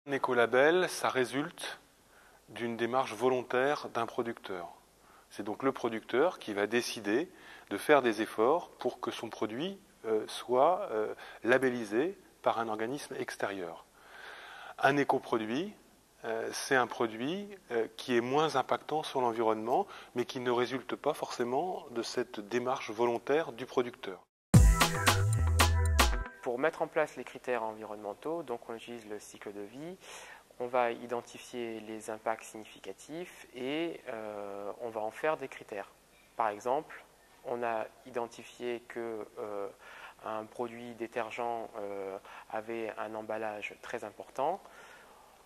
Un écolabel, ça résulte d'une démarche volontaire d'un producteur. C'est donc le producteur qui va décider de faire des efforts pour que son produit soit labellisé par un organisme extérieur. Un écoproduit, c'est un produit qui est moins impactant sur l'environnement, mais qui ne résulte pas forcément de cette démarche volontaire du producteur. Pour mettre en place les critères environnementaux, donc on utilise le cycle de vie, on va identifier les impacts significatifs et on va en faire des critères. Par exemple, on a identifié que un produit détergent avait un emballage très important.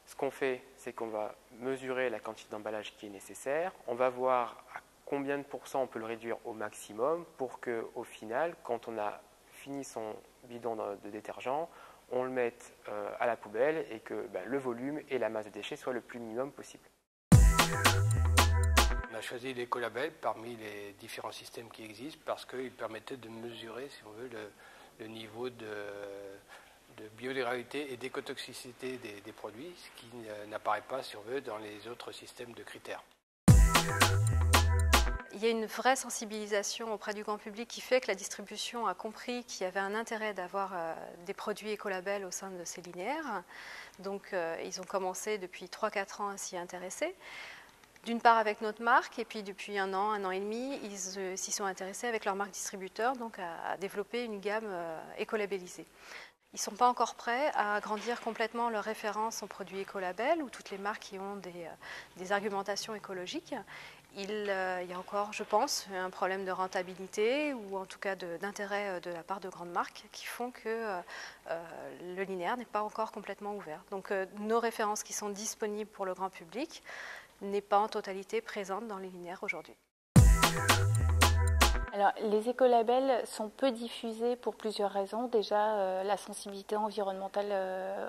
Ce qu'on fait, c'est qu'on va mesurer la quantité d'emballage qui est nécessaire. On va voir à combien de pourcents on peut le réduire au maximum pour qu'au final, quand on a fini son bidon de détergent, on le mette à la poubelle et que le volume et la masse de déchets soient le plus minimum possible. On a choisi l'écolabel parmi les différents systèmes qui existent parce qu'ils permettaient de mesurer, si on veut, le niveau de biodégradabilité et d'écotoxicité des produits, ce qui n'apparaît pas, si on veut, dans les autres systèmes de critères. Il y a une vraie sensibilisation auprès du grand public qui fait que la distribution a compris qu'il y avait un intérêt d'avoir des produits écolabels au sein de ces linéaires. Donc ils ont commencé depuis 3-4 ans à s'y intéresser. D'une part avec notre marque, et puis depuis un an et demi, ils s'y sont intéressés avec leur marque distributeur, donc à développer une gamme écolabellisée. Ils ne sont pas encore prêts à agrandir complètement leur référence aux produits écolabels ou toutes les marques qui ont des argumentations écologiques. Il y a encore, je pense, un problème de rentabilité ou en tout cas d'intérêt de la part de grandes marques qui font que le linéaire n'est pas encore complètement ouvert. Donc nos références qui sont disponibles pour le grand public n'est pas en totalité présente dans les linéaires aujourd'hui. Alors, les écolabels sont peu diffusés pour plusieurs raisons. Déjà, la sensibilité environnementale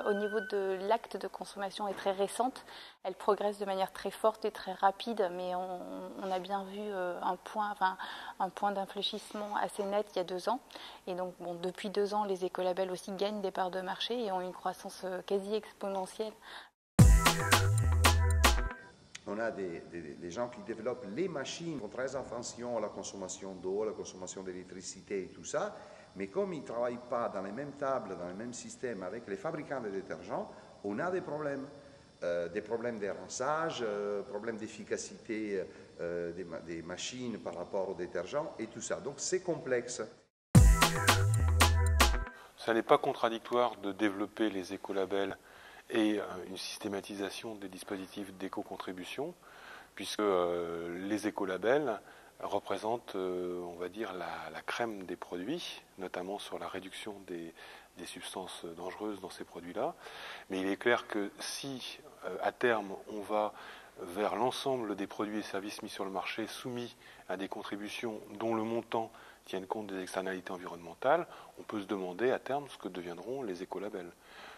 au niveau de l'acte de consommation est très récente. Elle progresse de manière très forte et très rapide, mais on a bien vu un point d'infléchissement assez net il y a 2 ans. Et donc, depuis 2 ans, les écolabels aussi gagnent des parts de marché et ont une croissance quasi exponentielle. On a des gens qui développent les machines, font très attention à la consommation d'eau, à la consommation d'électricité et tout ça, mais comme ils ne travaillent pas dans les mêmes tables, dans les mêmes systèmes avec les fabricants de détergents, on a des problèmes de rinçage, problèmes d'efficacité des machines par rapport aux détergents et tout ça. Donc c'est complexe. Ça n'est pas contradictoire de développer les écolabels et une systématisation des dispositifs d'éco-contribution, puisque les écolabels représentent, on va dire, la crème des produits, notamment sur la réduction des substances dangereuses dans ces produits-là. Mais il est clair que si, à terme, on va vers l'ensemble des produits et services mis sur le marché soumis à des contributions dont le montant tienne compte des externalités environnementales, on peut se demander à terme ce que deviendront les écolabels.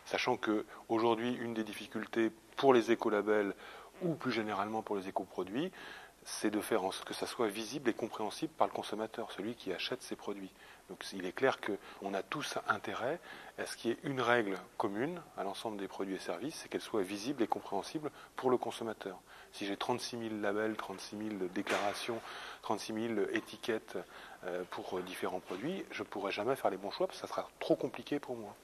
Sachant qu'aujourd'hui, une des difficultés pour les écolabels ou plus généralement pour les écoproduits, c'est de faire en sorte que ça soit visible et compréhensible par le consommateur, celui qui achète ces produits. Donc il est clair qu'on a tous intérêt à ce qu'il y ait une règle commune à l'ensemble des produits et services, c'est qu'elle soit visible et compréhensible pour le consommateur. Si j'ai 36 000 labels, 36 000 déclarations, 36 000 étiquettes pour différents produits, je ne pourrai jamais faire les bons choix parce que ça sera trop compliqué pour moi.